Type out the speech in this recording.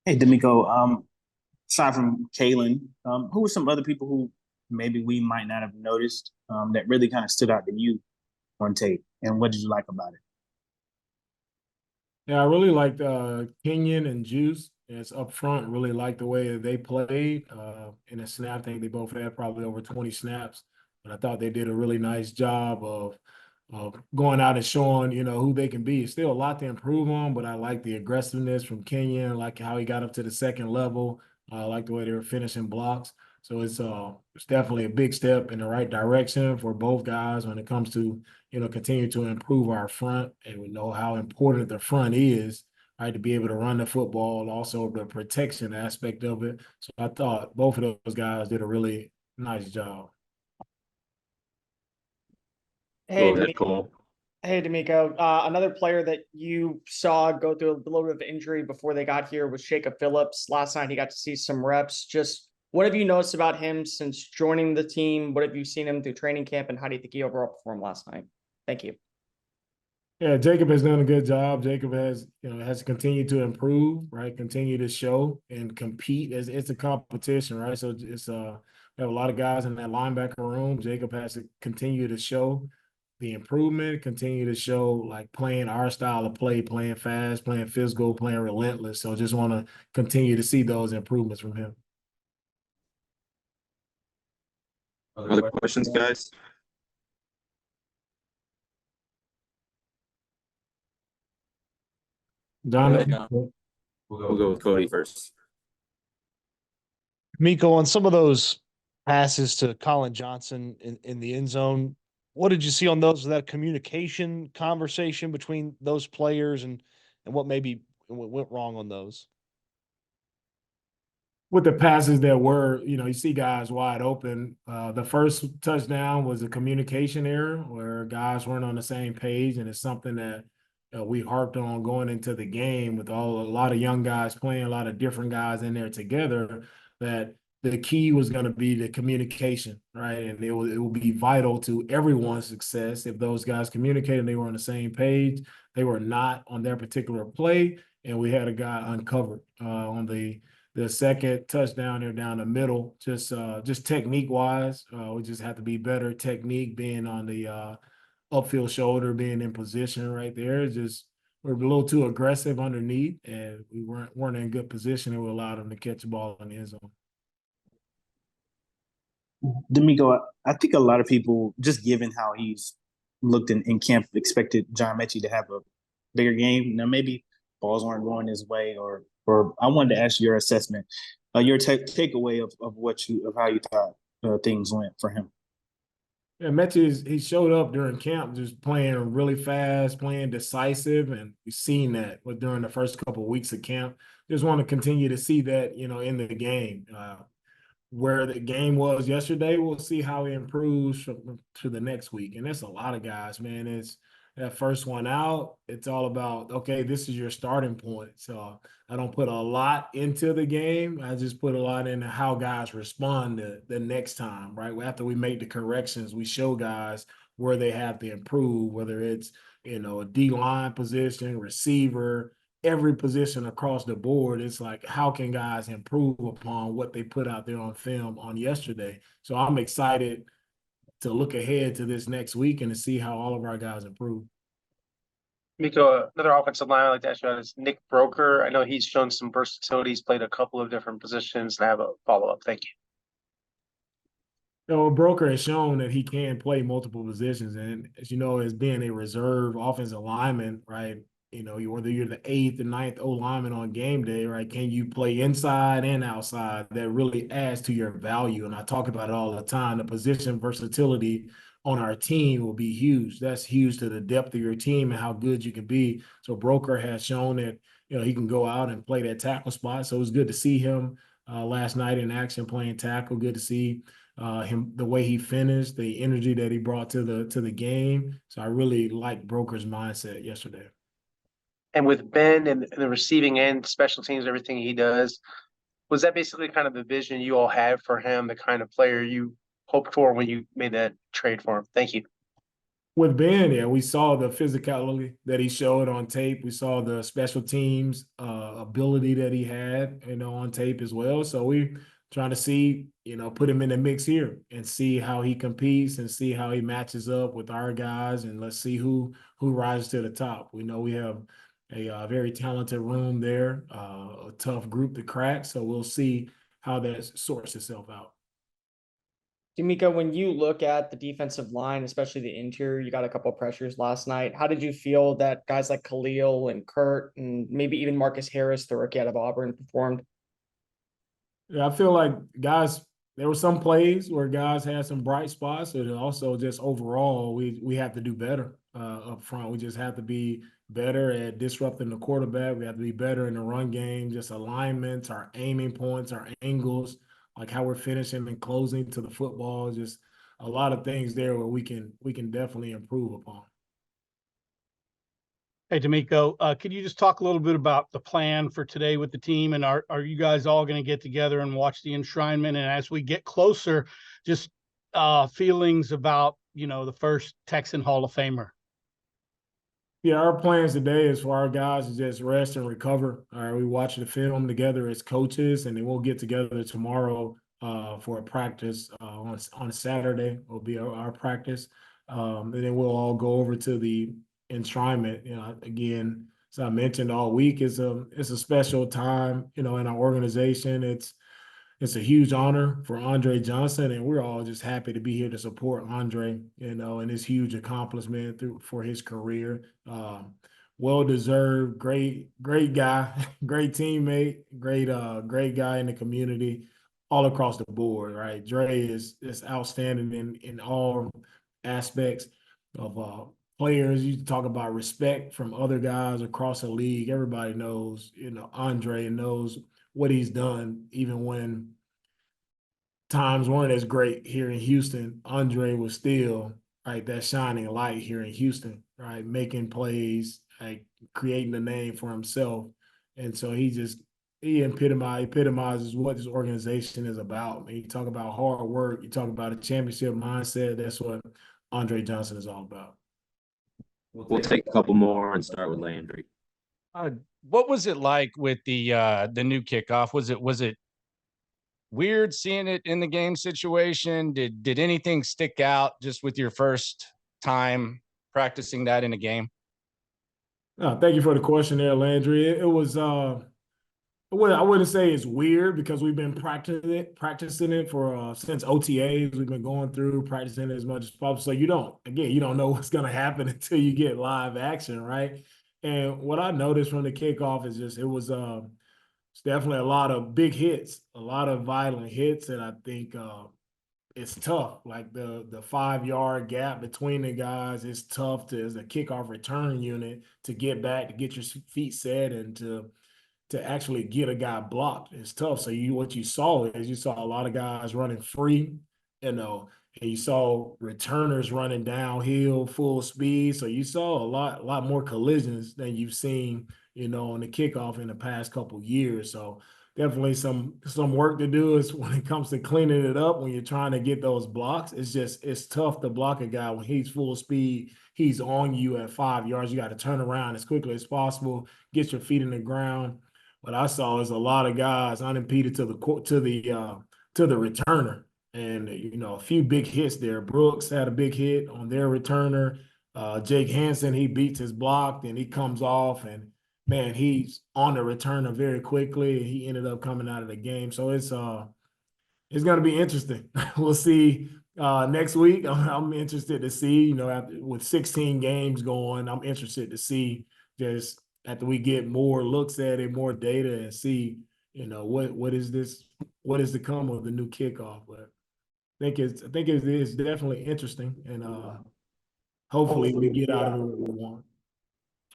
Hey, DeMeco, aside from Kalen, who were some other people who maybe we might not have noticed that really kind of stood out to you on tape? And what did you like about it? Yeah, I really liked Kenyon and Juice. It's up front. Really liked the way that they played. In a snap, I think they both had probably over 20 snaps. But I thought they did a really nice job of going out and showing, who they can be. Still a lot to improve on, but I like the aggressiveness from Kenyon, I like how he got up to the second level. I like the way they were finishing blocks. So it's definitely a big step in the right direction for both guys when it comes to continue to improve our front, and we know how important the front is, right, to be able to run the football, also the protection aspect of it. So I thought both of those guys did a really nice job. Hey, Go ahead, Demi- Cole. hey, D'Amico. Another player that you saw go through a little bit of injury before they got here was Jacob Phillips. Last night he got to see some reps. Just what have you noticed about him since joining the team? What have you seen him through training camp, and how do you think he overall performed last night? Thank you. Yeah, Jacob has done a good job. Jacob has continued to improve, right? Continue to show and compete. It's a competition, right? So we have a lot of guys in that linebacker room. Jacob has to continue to show the improvement, continue to show like playing our style of play, playing fast, playing physical, playing relentless. So just want to continue to see those improvements from him. Other questions, guys? Jonathan, We'll go with Cody first. Miko, on some of those passes to Colin Johnson in the end zone, what did you see on those? Was that a communication conversation between those players, and what maybe went wrong on those? with the passes that were, you see guys wide open. The first touchdown was a communication error where guys weren't on the same page, and it's something that we harped on going into the game with a lot of young guys playing, a lot of different guys in there together. That the key was going to be the communication, right? And it will be vital to everyone's success if those guys communicated, they were on the same page. They were not on their particular play, and we had a guy uncovered on the second touchdown there down the middle. Just technique wise, we just have to be better. Technique being on the upfield shoulder, being in position right there. Just we're a little too aggressive underneath, and we weren't in good position, and we allowed them to catch the ball in the end zone. DeMeco, I think a lot of people, just given how he's looked in camp, expected John Mechie to have a bigger game. Now, maybe balls weren't going his way, or I wanted to ask your assessment, your takeaway of how you thought things went for him. Yeah, Mechie he showed up during camp just playing really fast, playing decisive, and we've seen that during the first couple of weeks of camp. Just want to continue to see that, in the game. Where the game was yesterday, we'll see how he improves to the next week. And that's a lot of guys, man. It's that first one out. It's all about, okay, this is your starting point. So I don't put a lot into the game. I just put a lot into how guys respond the next time, right? After we make the corrections, we show guys where they have to improve, whether it's, a D line position, receiver, every position across the board. It's like, how can guys improve upon what they put out there on film on yesterday? So I'm excited to look ahead to this next week and to see how all of our guys improve. Miko, another offensive line I like to ask you about is Nick Broker. I know he's shown some versatility. He's played a couple of different positions, and I have a follow-up. Thank you. Broker has shown that he can play multiple positions, and as you know, as being a reserve offensive lineman, right? Whether you're the eighth and ninth O lineman on game day, right? Can you play inside and outside? That really adds to your value. And I talk about it all the time. The position versatility on our team will be huge. That's huge to the depth of your team and how good you can be. So Broker has shown that he can go out and play that tackle spot. So it was good to see him last night in action playing tackle. Good to see him, the way he finished, the energy that he brought to the game. So I really liked Broker's mindset yesterday. And with Ben and the receiving end, special teams, everything he does, was that basically kind of the vision you all had for him, the kind of player you hoped for when you made that trade for him? Thank you. With Ben, yeah, we saw the physicality that he showed on tape. We saw the special teams ability that he had, on tape as well. So we trying to see, put him in the mix here and see how he competes and see how he matches up with our guys, and let's see who rises to the top. We know we have a very talented room there, a tough group to crack. So we'll see how that sorts itself out. DeMeco, when you look at the defensive line, especially the interior, you got a couple of pressures last night. How did you feel that guys like Khalil and Kurt and maybe even Marcus Harris, the rookie out of Auburn, performed? Yeah, I feel like guys, there were some plays where guys had some bright spots, and also just overall, we have to do better up front. We just have to be better at disrupting the quarterback. We have to be better in the run game, just alignments, our aiming points, our angles, like how we're finishing and closing to the football. Just a lot of things there where we can definitely improve upon. Hey, DeMeco, could you just talk a little bit about the plan for today with the team? And are you guys all going to get together and watch the enshrinement? And as we get closer, just feelings about, the first Texan Hall of Famer? Yeah, our plans today is for our guys to just rest and recover. All right, we watch the film together as coaches, and then we'll get together tomorrow for a practice on Saturday. Will be our practice, and then we'll all go over to the enshrinement. Again, as I mentioned all week, it's a special time. In our organization, it's a huge honor for Andre Johnson, and we're all just happy to be here to support Andre, and his huge accomplishment for his career. Well deserved, great guy, great teammate, great guy in the community, all across the board. Right, Dre is outstanding in all aspects of players. You talk about respect from other guys across the league. Everybody knows, Andre, and knows what he's done, even when times weren't as great here in Houston. Andre was still that shining light here in Houston, right, making plays, creating a name for himself. And so he epitomizes what this organization is about. I mean, you talk about hard work, you talk about a championship mindset. That's what Andre Johnson is all about. We'll take a couple more and start with Landry. What was it like with the new kickoff? Was it weird seeing it in the game situation? Did anything stick out just with your first time practicing that in a game? Thank you for the question there, Landry. It was I wouldn't say it's weird, because we've been practicing it for since OTAs. We've been going through practicing it as much as possible. So you don't know what's going to happen until you get live action, right? And what I noticed from the kickoff is just it's definitely a lot of big hits, a lot of violent hits, and I think it's tough. Like the 5-yard gap between the guys is tough as a kickoff return unit to get back, to get your feet set, and to actually get a guy blocked. It's tough. So what you saw a lot of guys running free, and you saw returners running downhill full speed. So you saw a lot more collisions than you've seen, on the kickoff in the past couple years. So definitely some work to do is when it comes to cleaning it up. When you're trying to get those blocks, it's tough to block a guy when he's full speed. He's on you at 5 yards. You got to turn around as quickly as possible, get your feet in the ground. What I saw is a lot of guys unimpeded to the returner, and a few big hits there. Brooks had a big hit on their returner. Jake Hansen, he beats his block, and he comes off, and man, he's on the returner very quickly. He ended up coming out of the game, so it's going to be interesting. We'll see next week. I'm interested to see. With 16 games going, I'm interested to see just after we get more looks at it, more data, and see, what is to come of the new kickoff. But I think it's definitely interesting, and hopefully we get out of it what we want.